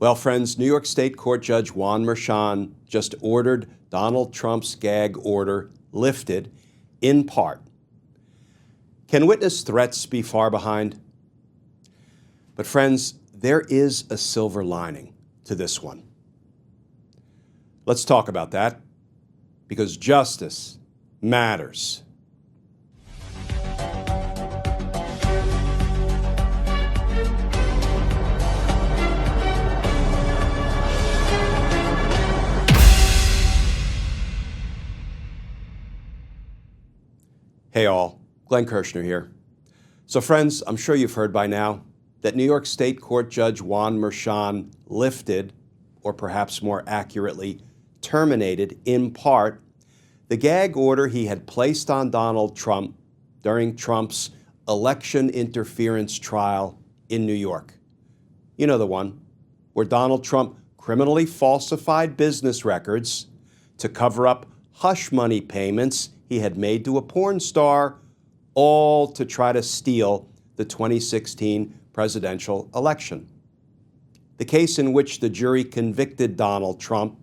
Well, friends, New York State Court Judge Juan Merchan just ordered Donald Trump's gag order lifted in part. Can witness threats be far behind? But friends, there is a silver lining to this one. Let's talk about that, because justice matters. Hey all, Glenn Kirshner here. So friends, I'm sure you've heard by now that New York State Court Judge Juan Merchan lifted, or perhaps more accurately, terminated in part, the gag order he had placed on Donald Trump during Trump's election interference trial in New York. You know the one where Donald Trump criminally falsified business records to cover up hush money payments he had made to a porn star, all to try to steal the 2016 presidential election. The case in which the jury convicted Donald Trump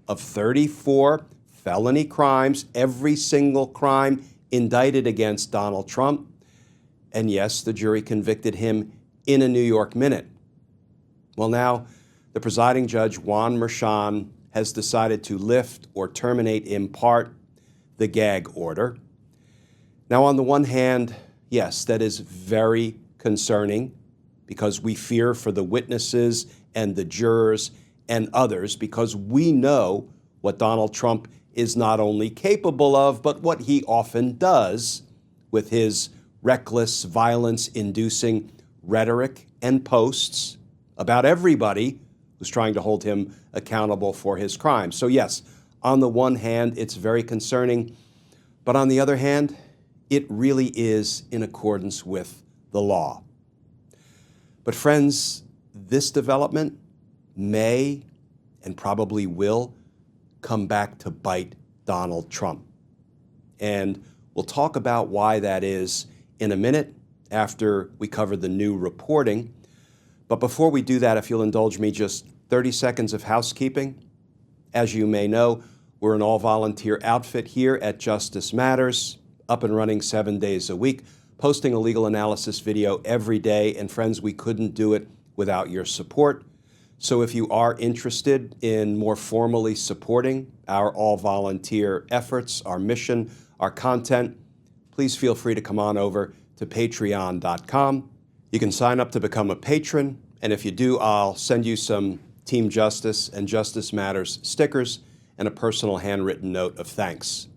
of 34 felony crimes, every single crime indicted against Donald Trump. And yes, the jury convicted him in a New York minute. Well, now, the presiding judge, Juan Merchan, has decided to lift or terminate in part the gag order. Now, on the one hand, yes, that is very concerning because we fear for the witnesses and the jurors and others, because we know what Donald Trump is not only capable of, but what he often does with his reckless, violence-inducing rhetoric and posts about everybody who's trying to hold him accountable for his crimes. So yes, on the one hand, it's very concerning, but on the other hand, it really is in accordance with the law. But friends, this development may and probably will come back to bite Donald Trump. And we'll talk about why that is in a minute after we cover the new reporting. But before we do that, if you'll indulge me, just 30 seconds of housekeeping. As you may know, we're an all-volunteer outfit here at Justice Matters, up and running 7 days a week, posting a legal analysis video every day. And friends, we couldn't do it without your support. So if you are interested in more formally supporting our all-volunteer efforts, our mission, our content, please feel free to come on over to patreon.com. You can sign up to become a patron, and if you do, I'll send you some Team Justice and Justice Matters stickers and a personal handwritten note of thanks.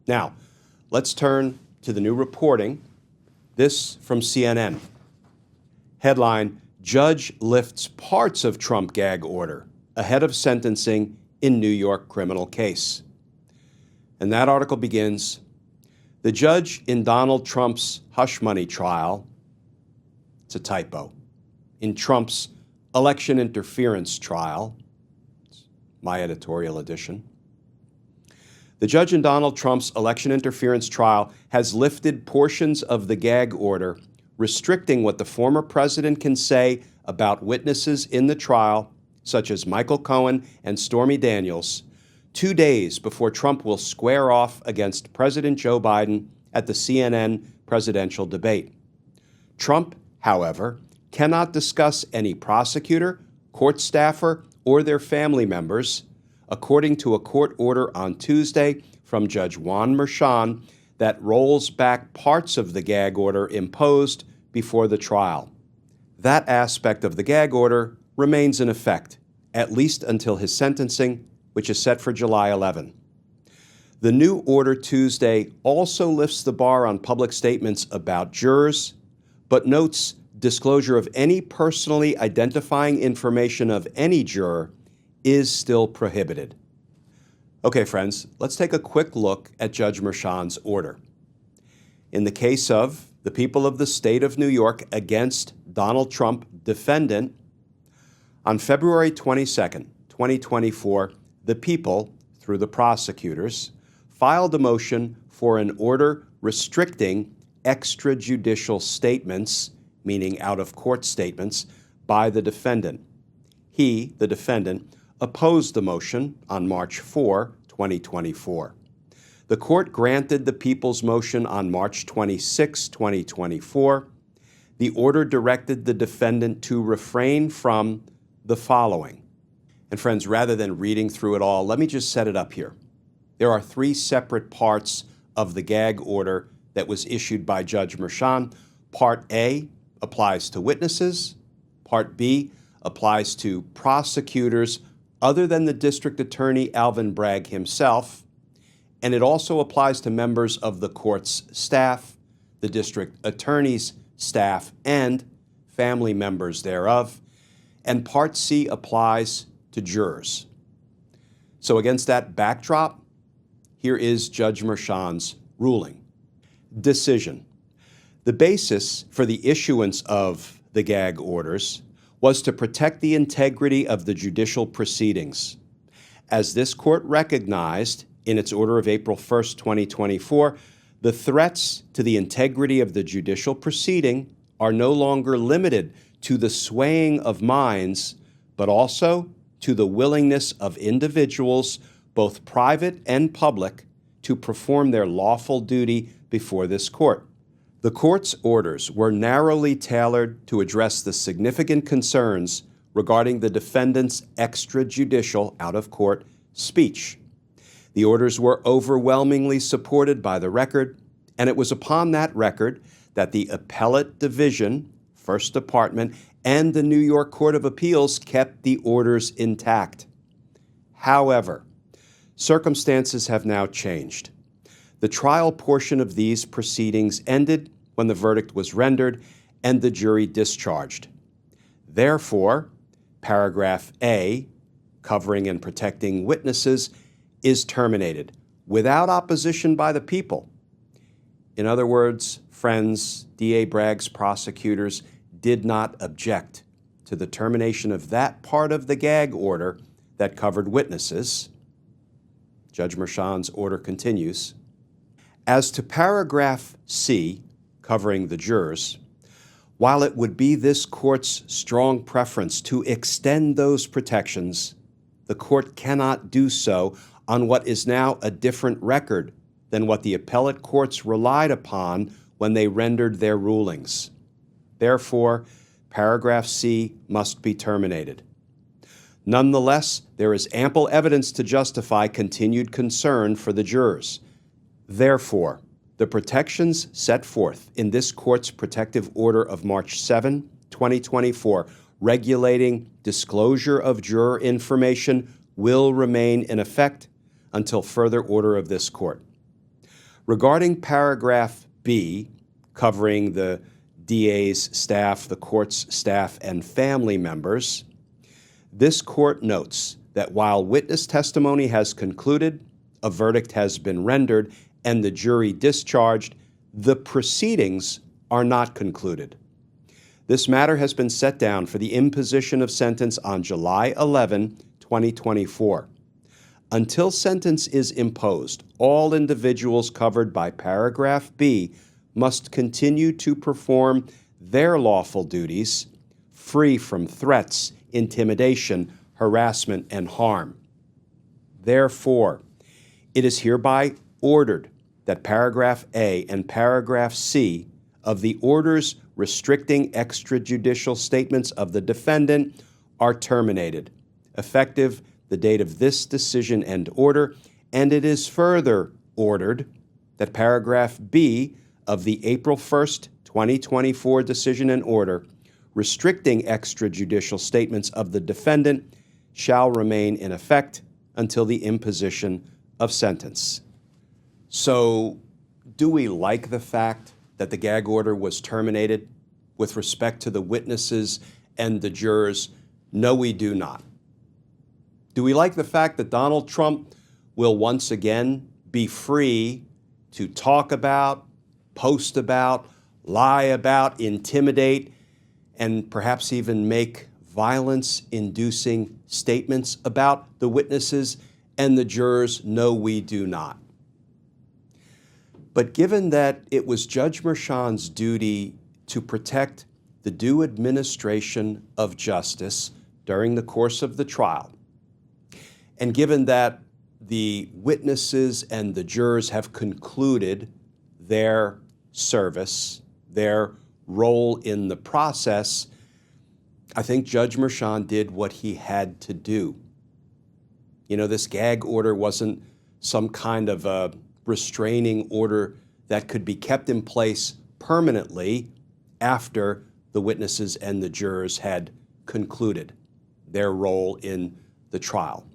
Now, let's turn to the new reporting. This from CNN. Headline, Judge lifts parts of Trump gag order ahead of sentencing in New York criminal case. And that article begins, the judge in Donald Trump's hush money trial, it's a typo, in Trump's election interference trial, it's my editorial edition. The judge in Donald Trump's election interference trial has lifted portions of the gag order restricting what the former president can say about witnesses in the trial, such as Michael Cohen and Stormy Daniels, 2 days before Trump will square off against President Joe Biden at the CNN presidential debate. Trump, however, cannot discuss any prosecutor, court staffer, or their family members, according to a court order on Tuesday from Judge Juan Merchan that rolls back parts of the gag order imposed before the trial. That aspect of the gag order remains in effect, at least until his sentencing, which is set for July 11. The new order Tuesday also lifts the bar on public statements about jurors, but notes disclosure of any personally identifying information of any juror is still prohibited. Okay, friends, let's take a quick look at Judge Merchan's order. In the case of the people of the state of New York against Donald Trump defendant, on February 22nd, 2024, the people, through the prosecutors, filed a motion for an order restricting extrajudicial statements, meaning out-of-court statements, by the defendant. He, the defendant, opposed the motion on March 4, 2024. The court granted the people's motion on March 26, 2024. The order directed the defendant to refrain from the following. And friends, rather than reading through it all, let me just set it up here. There are three separate parts of the gag order that was issued by Judge Merchan. Part A applies to witnesses. Part B applies to prosecutors other than the district attorney Alvin Bragg himself. And it also applies to members of the court's staff, the district attorney's staff, and family members thereof. And Part C applies to jurors. So against that backdrop, here is Judge Merchan's ruling. Decision. The basis for the issuance of the gag orders was to protect the integrity of the judicial proceedings. As this court recognized in its order of April 1, 2024, the threats to the integrity of the judicial proceeding are no longer limited to the swaying of minds, but also to the willingness of individuals, both private and public, to perform their lawful duty before this court. The court's orders were narrowly tailored to address the significant concerns regarding the defendant's extrajudicial, out-of-court speech. The orders were overwhelmingly supported by the record, and it was upon that record that the Appellate Division, First Department, and the New York Court of Appeals kept the orders intact. However, circumstances have now changed. The trial portion of these proceedings ended when the verdict was rendered and the jury discharged. Therefore, paragraph A, covering and protecting witnesses, is terminated without opposition by the people. In other words, friends, D.A. Bragg's prosecutors did not object to the termination of that part of the gag order that covered witnesses. Judge Merchan's order continues. As to paragraph C, covering the jurors, while it would be this court's strong preference to extend those protections, the court cannot do so on what is now a different record than what the appellate courts relied upon when they rendered their rulings. Therefore, paragraph C must be terminated. Nonetheless, there is ample evidence to justify continued concern for the jurors. Therefore, the protections set forth in this court's protective order of March 7, 2024, regulating disclosure of juror information will remain in effect until further order of this court. Regarding paragraph B, covering the DA's staff, the court's staff, and family members, this court notes that while witness testimony has concluded, a verdict has been rendered, and the jury discharged, the proceedings are not concluded. This matter has been set down for the imposition of sentence on July 11, 2024. Until sentence is imposed, all individuals covered by paragraph B must continue to perform their lawful duties, free from threats, intimidation, harassment, and harm. Therefore, it is hereby ordered that paragraph A and paragraph C of the orders restricting extrajudicial statements of the defendant are terminated, effective the date of this decision and order, and it is further ordered that paragraph B of the April 1st, 2024 decision and order restricting extrajudicial statements of the defendant shall remain in effect until the imposition of sentence. So, do we like the fact that the gag order was terminated with respect to the witnesses and the jurors? No, we do not. Do we like the fact that Donald Trump will once again be free to talk about, post about, lie about, intimidate, and perhaps even make violence-inducing statements about the witnesses and the jurors? No, we do not. But given that it was Judge Merchan's duty to protect the due administration of justice during the course of the trial. And given that the witnesses and the jurors have concluded their service, their role in the process, I think Judge Merchan did what he had to do. You know, this gag order wasn't some kind of a restraining order that could be kept in place permanently after the witnesses and the jurors had concluded their role in the trial.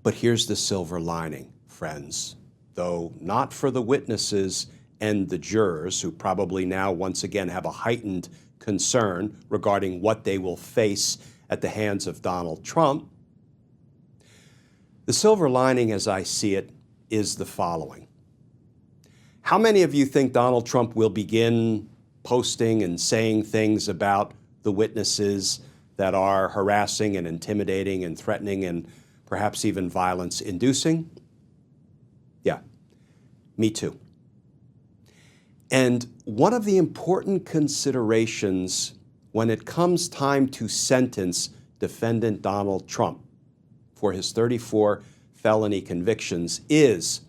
But here's the silver lining, friends. Though not for the witnesses and the jurors, who probably now once again have a heightened concern regarding what they will face at the hands of Donald Trump, the silver lining, as I see it, is the following. How many of you think Donald Trump will begin posting and saying things about the witnesses that are harassing and intimidating and threatening and perhaps even violence-inducing? Yeah, me too. And one of the important considerations when it comes time to sentence defendant Donald Trump for his 34 felony convictions is,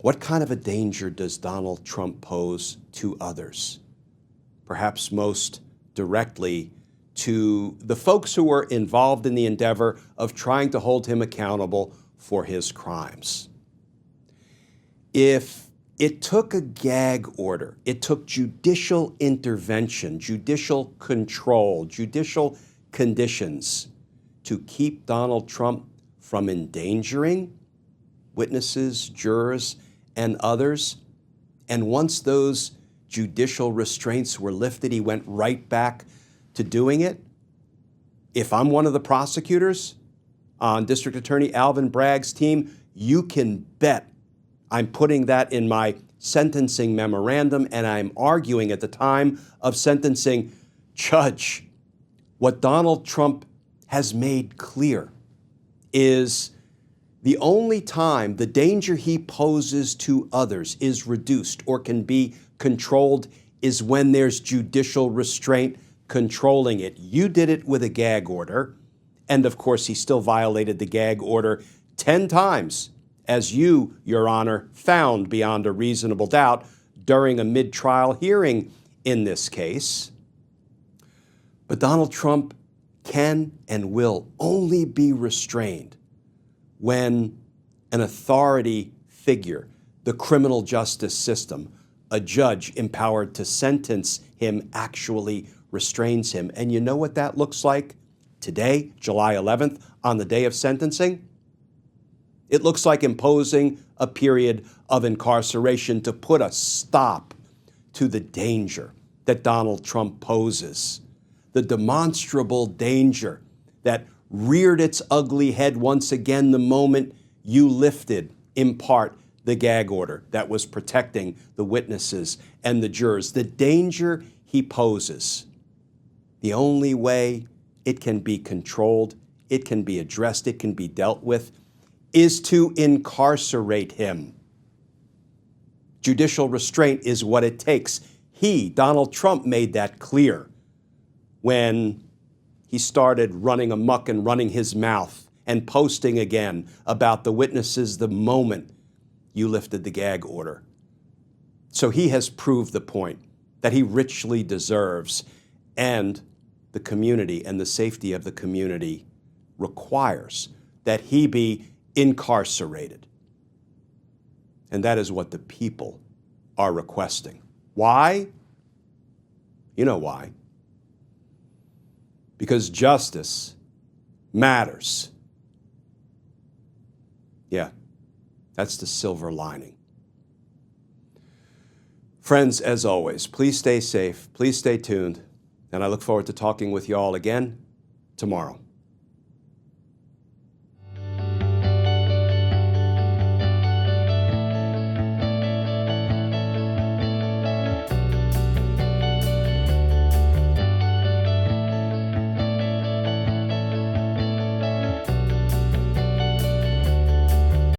what kind of a danger does Donald Trump pose to others? Perhaps most directly to the folks who were involved in the endeavor of trying to hold him accountable for his crimes. If it took a gag order, it took judicial intervention, judicial control, judicial conditions to keep Donald Trump from endangering witnesses, jurors, and others, and once those judicial restraints were lifted, he went right back to doing it. If I'm one of the prosecutors on District Attorney Alvin Bragg's team, you can bet I'm putting that in my sentencing memorandum, and I'm arguing at the time of sentencing, Judge, what Donald Trump has made clear is the only time the danger he poses to others is reduced or can be controlled is when there's judicial restraint controlling it. You did it with a gag order, and of course he still violated the gag order 10 times, as you, Your Honor, found beyond a reasonable doubt during a mid-trial hearing in this case. But Donald Trump can and will only be restrained when an authority figure, the criminal justice system, a judge empowered to sentence him, actually restrains him. And you know what that looks like today, July 11th, on the day of sentencing? It looks like imposing a period of incarceration to put a stop to the danger that Donald Trump poses, the demonstrable danger that reared its ugly head once again the moment you lifted, in part, the gag order that was protecting the witnesses and the jurors. The danger he poses, the only way it can be controlled, it can be addressed, it can be dealt with, is to incarcerate him. Judicial restraint is what it takes. He, Donald Trump, made that clear when he started running amok and running his mouth and posting again about the witnesses the moment you lifted the gag order. So he has proved the point that he richly deserves, and the community and the safety of the community requires that he be incarcerated. And that is what the people are requesting. Why? You know why. Because justice matters. Yeah, that's the silver lining. Friends, as always, please stay safe, please stay tuned, and I look forward to talking with you all again tomorrow.